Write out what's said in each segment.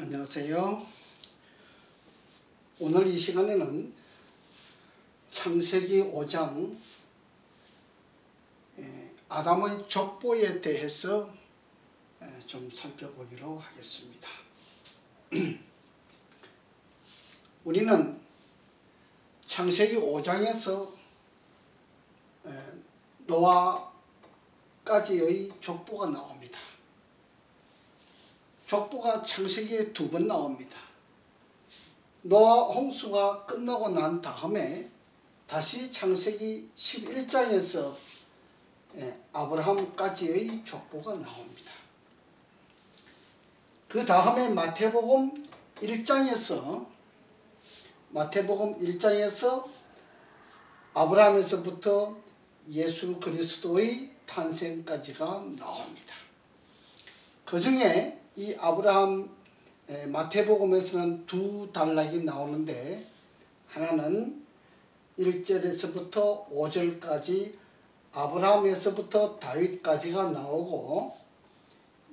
안녕하세요. 오늘 이 시간에는 창세기 5장 아담의 족보에 대해서 좀 살펴보기로 하겠습니다. 우리는 창세기 5장에서 노아까지의 족보가 나옵니다. 족보가 창세기에 2번 나옵니다. 노아 홍수가 끝나고 난 다음에 다시 창세기 11장에서 아브라함까지의 족보가 나옵니다. 그 다음에 마태복음 1장에서 아브라함에서부터 예수 그리스도의 탄생까지가 나옵니다. 그 중에 이 아브라함 마태복음에서는 2 단락이 나오는데, 하나는 1절에서부터 5절까지 아브라함에서부터 다윗까지가 나오고,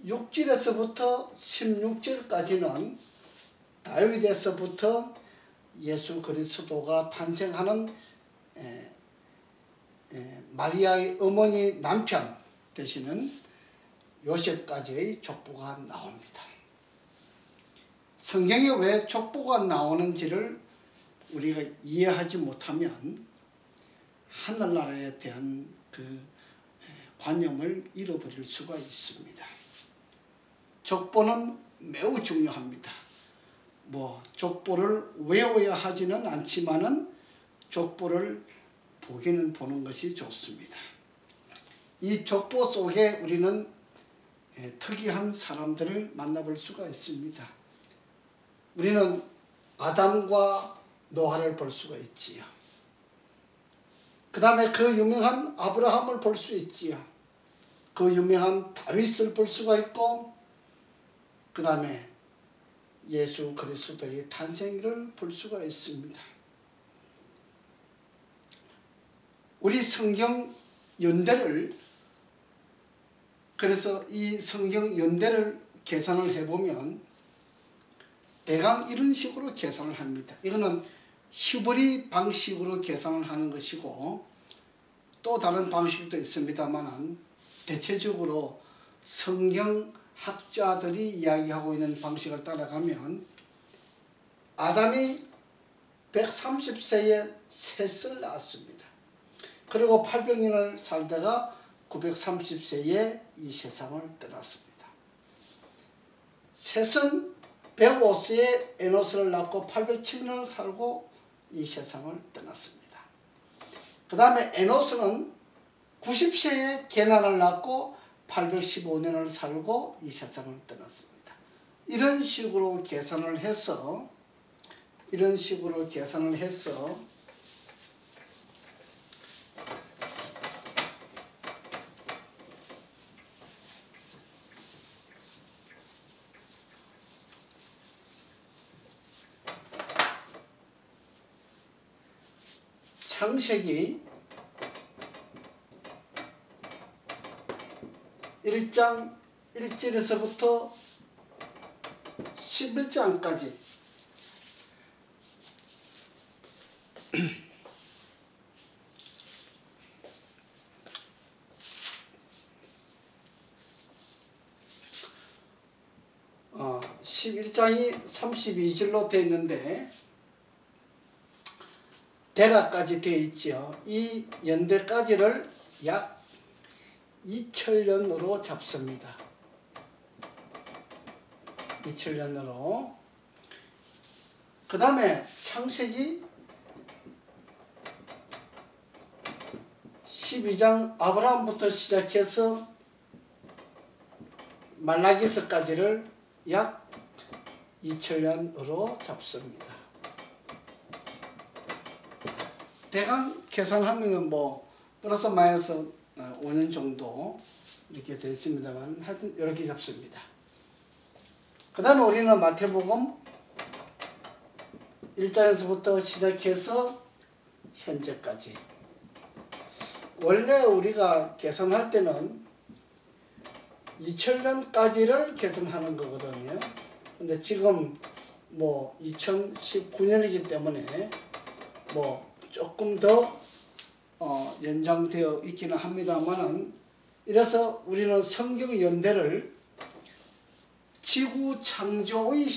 6절에서부터 16절까지는 다윗에서부터 예수 그리스도가 탄생하는 마리아의 어머니 남편 되시는 요셉까지의 족보가 나옵니다. 성경에 왜 족보가 나오는지를 우리가 이해하지 못하면 하늘나라에 대한 그 관념을 잃어버릴 수가 있습니다. 족보는 매우 중요합니다. 족보를 외워야 하지는 않지만은 족보를 보기는 보는 것이 좋습니다. 이 족보 속에 우리는 특이한 사람들을 만나볼 수가 있습니다. 우리는 아담과 노아를 볼 수가 있지요. 그 다음에 그 유명한 아브라함을 볼 수 있지요. 그 유명한 다윗을 볼 수가 있고, 그 다음에 예수 그리스도의 탄생을 볼 수가 있습니다. 우리 성경 연대를, 그래서 이 성경 연대를 계산을 해보면 대강 이런 식으로 계산을 합니다. 이거는 히브리 방식으로 계산을 하는 것이고, 또 다른 방식도 있습니다만 대체적으로 성경학자들이 이야기하고 있는 방식을 따라가면 아담이 130세에 셋을 낳았습니다. 그리고 800년을 살다가 930세에 이 세상을 떠났습니다. 셋은 105세에 에노스를 낳고 807년을 살고 이 세상을 떠났습니다. 그 다음에 에노스는 90세에 게난을 낳고 815년을 살고 이 세상을 떠났습니다. 이런 식으로 계산을 해서 창세기 1장 1절에서부터 11장까지 어, 11장이 32절로 되어 있는데 데라까지 되어 있죠. 이 연대까지를 약 2000년으로 잡습니다. 2000년으로. 그 다음에 창세기 12장 아브라함부터 시작해서 말라기서까지를 약 2000년으로 잡습니다. 대강 계산하면 플러스 마이너스 5년 정도 이렇게 되어 있습니다만, 하여튼 이렇게 잡습니다. 그 다음에 우리는 마태복음 1장에서부터 시작해서 현재까지, 원래 우리가 계산할 때는 2000년까지를 계산하는 거거든요. 근데 지금 뭐 2019년이기 때문에 뭐 조금 더 연장되어 있기는 합니다만은, 이래서 우리는 성경 연대를 지구 창조의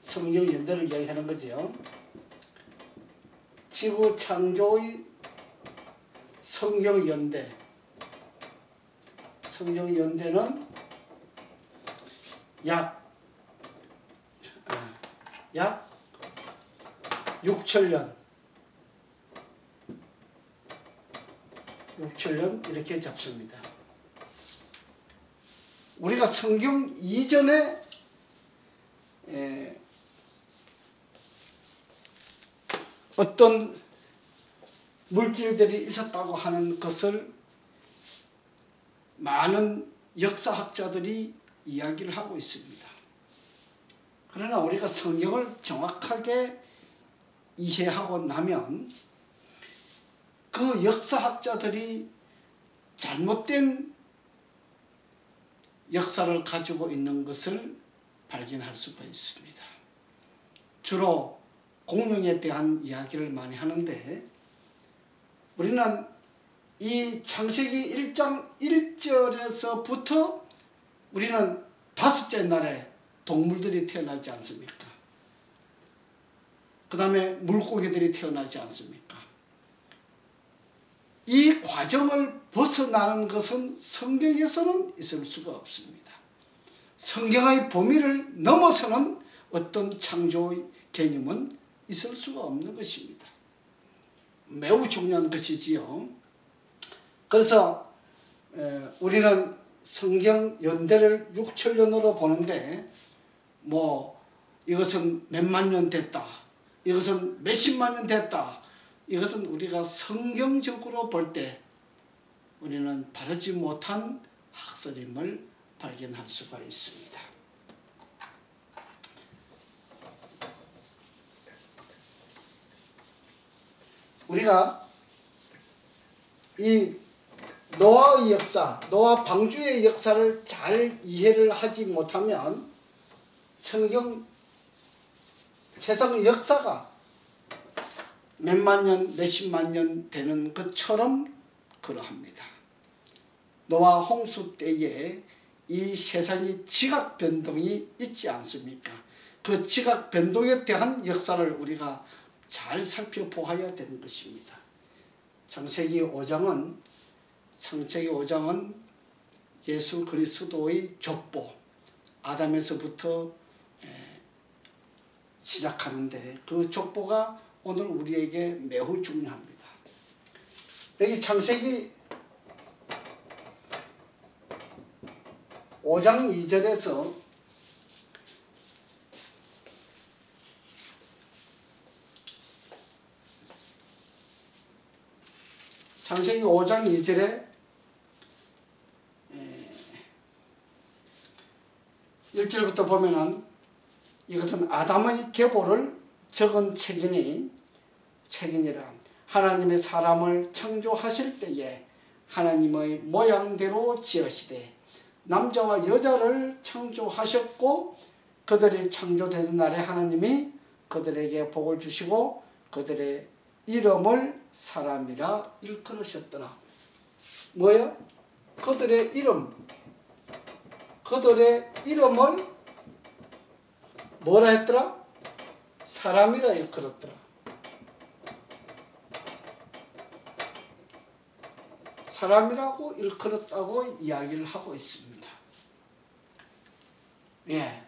성경 연대를 이야기하는 거죠. 지구 창조의 성경 연대. 성경 연대는 약 6천년 이렇게 잡습니다. 우리가 성경 이전에 어떤 물질들이 있었다고 하는 것을 많은 역사학자들이 이야기를 하고 있습니다. 그러나 우리가 성경을 정확하게 이해하고 나면 그 역사학자들이 잘못된 역사를 가지고 있는 것을 발견할 수가 있습니다. 주로 공룡에 대한 이야기를 많이 하는데, 우리는 이 창세기 1장 1절에서부터 우리는 다섯째 날에 동물들이 태어나지 않습니까? 그 다음에 물고기들이 태어나지 않습니까? 이 과정을 벗어나는 것은 성경에서는 있을 수가 없습니다. 성경의 범위를 넘어서는 어떤 창조의 개념은 있을 수가 없는 것입니다. 매우 중요한 것이지요. 그래서 우리는 성경 연대를 6천년으로 보는데, 뭐 이것은 몇만 년 됐다, 이것은 몇십만 년 됐다, 이것은 우리가 성경적으로 볼 때 우리는 바르지 못한 학설임을 발견할 수가 있습니다. 우리가 이 노아의 역사, 노아 방주의 역사를 잘 이해를 하지 못하면 세상의 역사가 몇만 년, 몇십만 년 되는 것처럼 그러합니다. 노아 홍수 때에 이 세상이 지각 변동이 있지 않습니까? 그 지각 변동에 대한 역사를 우리가 잘 살펴보아야 되는 것입니다. 창세기 5장은 예수 그리스도의 족보, 아담에서부터 시작하는데, 그 족보가 오늘 우리에게 매우 중요합니다. 여기 창세기 5장 2절에서 창세기 5장 2절에 1절부터 보면은, 이것은 아담의 계보를 적은 책이니라. 하나님의 사람을 창조하실 때에 하나님의 모양대로 지으시되 남자와 여자를 창조하셨고, 그들이 창조되는 날에 하나님이 그들에게 복을 주시고 그들의 이름을 사람이라 일컬으셨더라. 뭐예요? 그들의 이름을 뭐라 했더라? 사람이라 일컬었더라. 사람이라고 일컬었다고 이야기를 하고 있습니다. 예.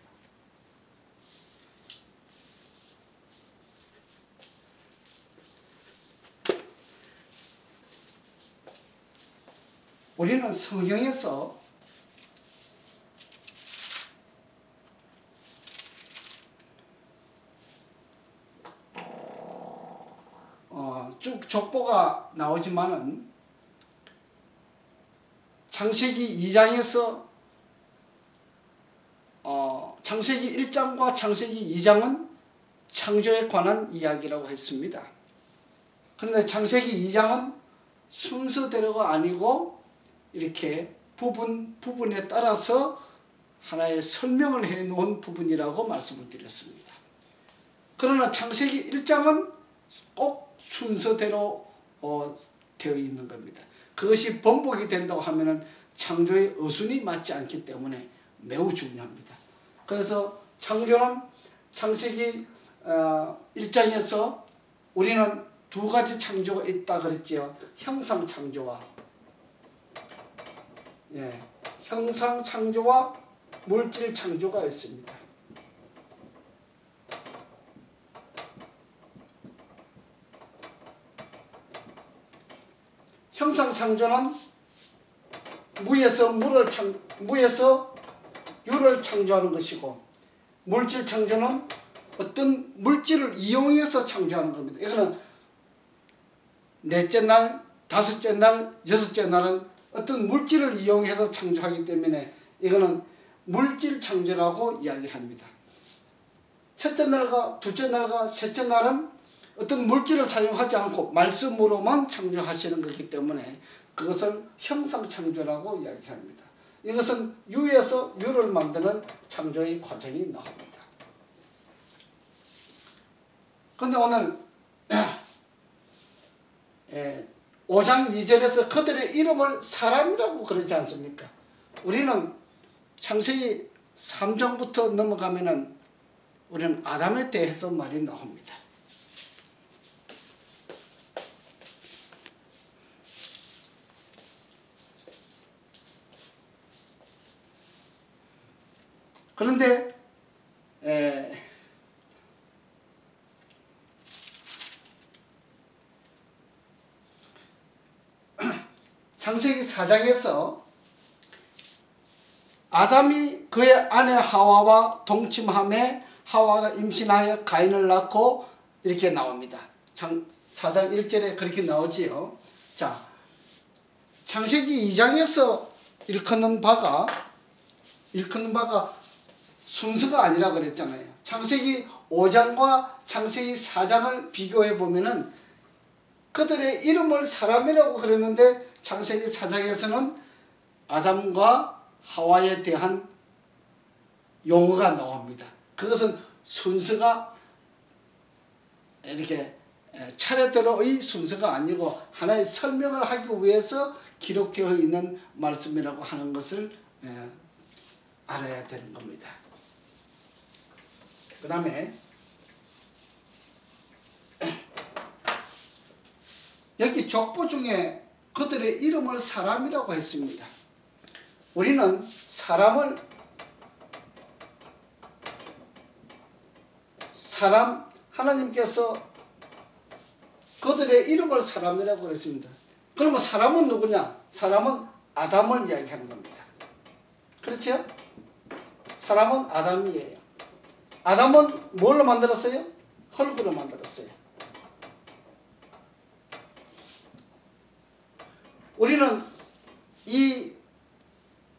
우리는 성경에서 쭉 족보가 나오지만은, 창세기 2장에서 창세기 1장과 창세기 2장은 창조에 관한 이야기라고 했습니다. 그런데 창세기 2장은 순서대로가 아니고 이렇게 부분에 따라서 하나의 설명을 해 놓은 부분이라고 말씀을 드렸습니다. 그러나 창세기 1장은 꼭 순서대로 되어 있는 겁니다. 그것이 번복이 된다고 하면은 창조의 어순이 맞지 않기 때문에 매우 중요합니다. 그래서 창조는 창세기 1장에서 우리는 두 가지 창조가 있다 그랬지요. 형상 창조와 형상 창조와 물질 창조가 있습니다. 형상 창조는 무에서 유를 창조하는 것이고, 물질 창조는 어떤 물질을 이용해서 창조하는 겁니다. 이거는 넷째 날, 다섯째 날, 여섯째 날은 어떤 물질을 이용해서 창조하기 때문에 이거는 물질 창조라고 이야기를 합니다. 첫째 날과 둘째 날과 셋째 날은 어떤 물질을 사용하지 않고 말씀으로만 창조하시는 것이기 때문에 그것을 형상 창조라고 이야기합니다. 이것은 유에서 유를 만드는 창조의 과정이 나옵니다. 그런데 오늘 5장 2절에서 그들의 이름을 사람이라고 그러지 않습니까? 우리는 창세기 3장부터 넘어가면은 우리는 아담에 대해서 말이 나옵니다. 그런데 창세기 4장에서 아담이 그의 아내 하와와 동침함에 하와가 임신하여 가인을 낳고 이렇게 나옵니다. 4장 1절에 그렇게 나오지요. 자, 창세기 2장에서 일컫는 바가 순서가 아니라 그랬잖아요. 창세기 5장과 창세기 4장을 비교해 보면은 그들의 이름을 사람이라고 그랬는데 창세기 4장에서는 아담과 하와에 대한 용어가 나옵니다. 그것은 순서가 이렇게 차례대로의 순서가 아니고 하나의 설명을 하기 위해서 기록되어 있는 말씀이라고 하는 것을 알아야 되는 겁니다. 그 다음에 여기 족보 중에 그들의 이름을 사람이라고 했습니다. 우리는 하나님께서 그들의 이름을 사람이라고 했습니다. 그러면 사람은 누구냐? 사람은 아담을 이야기하는 겁니다. 그렇죠? 사람은 아담이에요. 아담은 뭘로 만들었어요? 흙으로 만들었어요. 우리는 이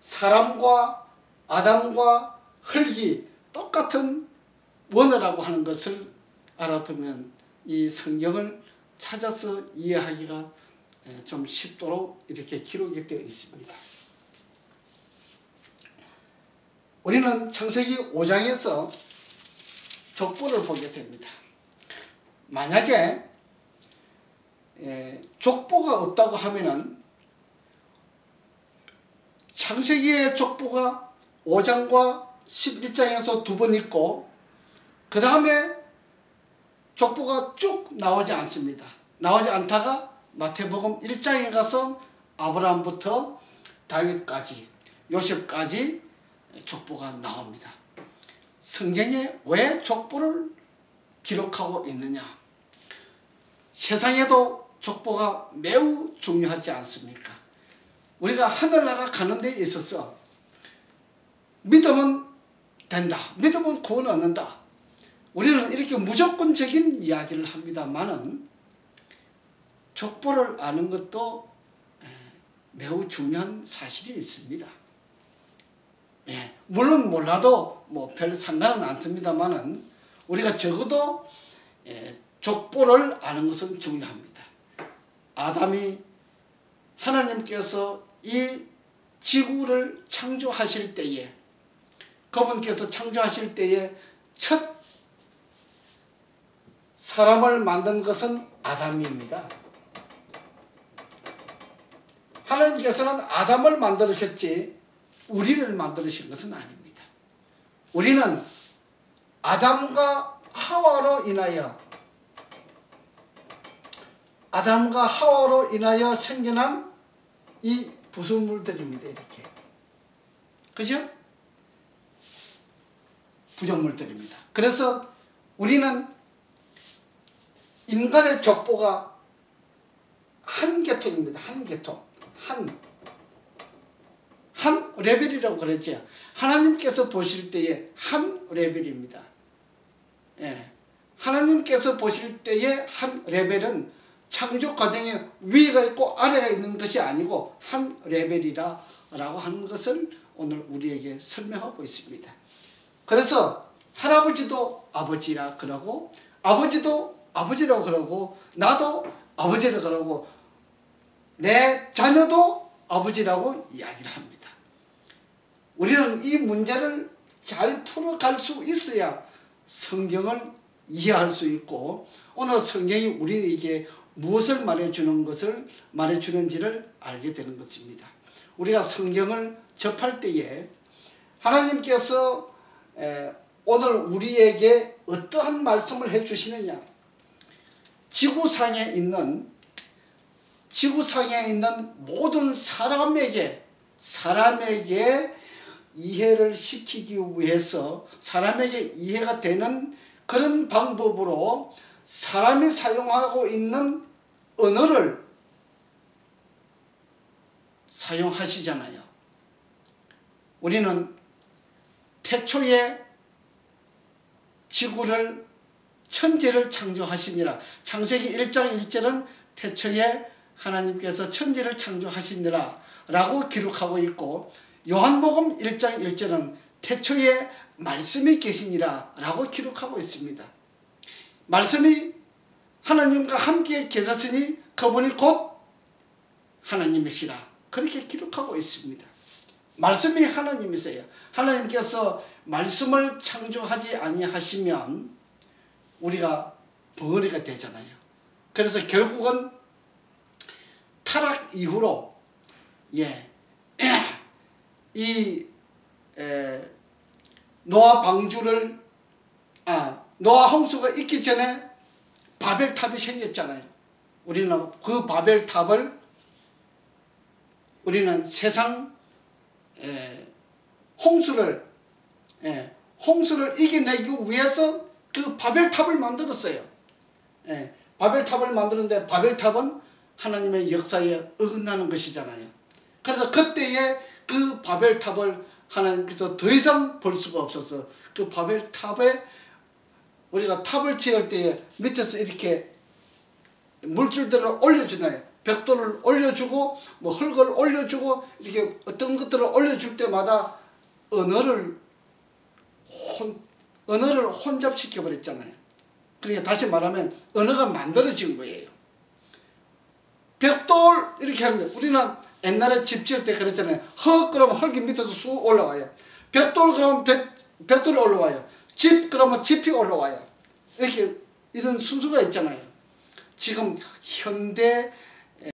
사람과 아담과 흙이 똑같은 원어라고 하는 것을 알아두면 이 성경을 찾아서 이해하기가 좀 쉽도록 이렇게 기록이 되어 있습니다. 우리는 창세기 5장에서 족보를 보게 됩니다. 만약에 족보가 없다고 하면은 창세기의 족보가 5장과 11장에서 두 번 있고 그 다음에 족보가 쭉 나오지 않습니다. 나오지 않다가 마태복음 1장에 가서 아브라함부터 다윗까지 요셉까지 족보가 나옵니다. 성경에 왜 족보를 기록하고 있느냐? 세상에도 족보가 매우 중요하지 않습니까? 우리가 하늘나라 가는 데 있어서 믿으면 된다. 믿으면 구원 얻는다. 우리는 이렇게 무조건적인 이야기를 합니다만은 족보를 아는 것도 매우 중요한 사실이 있습니다. 물론 몰라도 뭐 별 상관은 않습니다만은 우리가 적어도 족보를 아는 것은 중요합니다. 아담이 하나님께서 이 지구를 창조하실 때에 그분께서 창조하실 때에 첫 사람을 만든 것은 아담입니다. 하나님께서는 아담을 만들으셨지 우리를 만들으신 것은 아닙니다. 우리는 아담과 하와로 인하여 생겨난 이 부수물들입니다. 이렇게. 그죠? 부정물들입니다. 그래서 우리는 인간의 족보가 한 계통입니다. 한 계통. 한 레벨이라고 그랬죠. 하나님께서 보실 때에 한 레벨입니다. 예. 하나님께서 보실 때의 한 레벨은 창조 과정에 위가 있고 아래가 있는 것이 아니고 한 레벨이라고 하는 것을 오늘 우리에게 설명하고 있습니다. 그래서 할아버지도 아버지라 그러고 아버지도 아버지라고 그러고 나도 아버지라고 그러고 내 자녀도 아버지라고 이야기를 합니다. 우리는 이 문제를 잘 풀어갈 수 있어야 성경을 이해할 수 있고 오늘 성경이 우리에게 무엇을 말해주는지를 알게 되는 것입니다. 우리가 성경을 접할 때에 하나님께서 오늘 우리에게 어떠한 말씀을 해주시느냐, 지구상에 있는 모든 사람에게 이해를 시키기 위해서 사람에게 이해가 되는 그런 방법으로 사람이 사용하고 있는 언어를 사용하시잖아요. 우리는 태초에 지구를 천지를 창조하시니라. 창세기 1장 1절은 태초에 하나님께서 천지를 창조하시니라 라고 기록하고 있고 요한복음 1장 1절은 태초에 말씀이 계시니라 라고 기록하고 있습니다. 말씀이 하나님과 함께 계셨으니 그분이 곧 하나님이시라 그렇게 기록하고 있습니다. 말씀이 하나님이세요. 하나님께서 말씀을 창조하지 아니하시면 우리가 벙어리가 되잖아요. 그래서 결국은 타락 이후로 노아 홍수가 있기 전에 바벨탑이 생겼잖아요. 우리는 그 바벨탑을 우리는 세상 홍수를 이겨내기 위해서 그 바벨탑을 만들었어요. 바벨탑을 만드는데 바벨탑은 하나님의 역사에 어긋나는 것이잖아요. 그래서 그때에 그 바벨탑을 하나님께서 더 이상 볼 수가 없어서 그 바벨탑에 우리가 탑을 지을 때에 밑에서 이렇게 물질들을 올려주나요. 벽돌을 올려주고 뭐 흙을 올려주고 이렇게 어떤 것들을 올려줄 때마다 언어를 혼잡시켜 버렸잖아요. 그러니까 다시 말하면 언어가 만들어진 거예요. 벽돌 이렇게 하는데 우리는 옛날에 집 지을 때 그랬잖아요. 흙 그러면 흙이 밑에서 쑥 올라와요. 벽돌 그러면 벽돌이 올라와요. 집 그러면 집이 올라와요. 이렇게 이런 순서가 있잖아요. 지금 현대